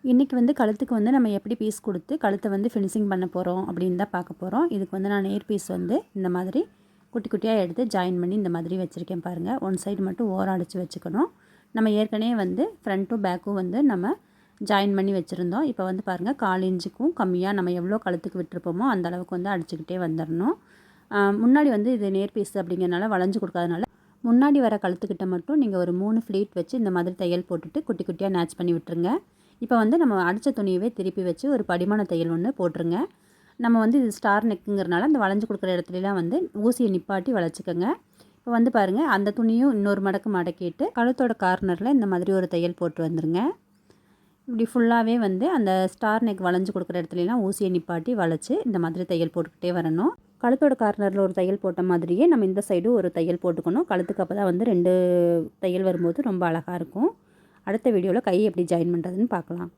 இன்றைக்கி வந்து கழுத்துக்கு வந்து நம்ம எப்படி பீஸ் கொடுத்து கழுத்தை வந்து ஃபினிஷிங் பண்ண போகிறோம் அப்படின்னு தான் பார்க்க போகிறோம். இதுக்கு வந்து நான் நேர் பீஸ் வந்து இந்த மாதிரி குட்டி குட்டியாக எடுத்து ஜாயின் பண்ணி இந்த மாதிரி வச்சுருக்கேன் பாருங்கள். ஒன் சைடு மட்டும் ஓரம் அடித்து வச்சுக்கணும். நம்ம ஏற்கனவே வந்து ஃப்ரண்ட்டும் பேக்கும் வந்து நம்ம ஜாயின் பண்ணி வச்சுருந்தோம். இப்போ வந்து பாருங்கள் 1/4 இன்ச்சுக்கும் கம்மியாக நம்ம எவ்வளோ கழுத்துக்கு விட்டுருப்போமோ அந்த அளவுக்கு வந்து அடிச்சுக்கிட்டே வந்துடணும். முன்னாடி வந்து இது நேர் பீஸ் அப்படிங்கிறனால வளைஞ்சு கொடுக்காதனால முன்னாடி வர கழுத்துக்கிட்ட மட்டும் நீங்கள் ஒரு 3 ஃப்ளீட் வச்சு இந்த மாதிரி தையல் போட்டுட்டு குட்டி குட்டியாக மேட்ச் பண்ணி விட்டுருங்க. இப்போ வந்து நம்ம அடித்த துணியவே திருப்பி வச்சு ஒரு படிமான தையல் ஒன்று போட்டுருங்க. நம்ம வந்து இது ஸ்டார் நெக்குங்கிறனால அந்த வளைஞ்சு கொடுக்குற இடத்துலலாம் வந்து ஊசியை நிப்பாட்டி வளைச்சிக்கோங்க. இப்போ வந்து பாருங்கள், அந்த துணியும் இன்னொரு மடக்கு மடக்கிட்டு கழுத்தோட கார்னரில் இந்த மாதிரி ஒரு தையல் போட்டு வந்துருங்க. இப்படி ஃபுல்லாகவே வந்து அந்த ஸ்டார் நெக் வளைஞ்சு கொடுக்குற இடத்துலலாம் ஊசியை நிப்பாட்டி வளைச்சி இந்த மாதிரி தையல் போட்டுக்கிட்டே வரணும். கழுத்தோட கார்னரில் ஒரு தையல் போட்ட மாதிரியே நம்ம இந்த சைடும் ஒரு தையல் போட்டுக்கணும். கழுத்துக்கு அப்போ தான் வந்து 2 தையல் வரும்போது ரொம்ப அழகாக இருக்கும். அடுத்த வீடியோவில் கை எப்படி ஜாயின் பண்ணுறதுன்னு பார்க்கலாம்.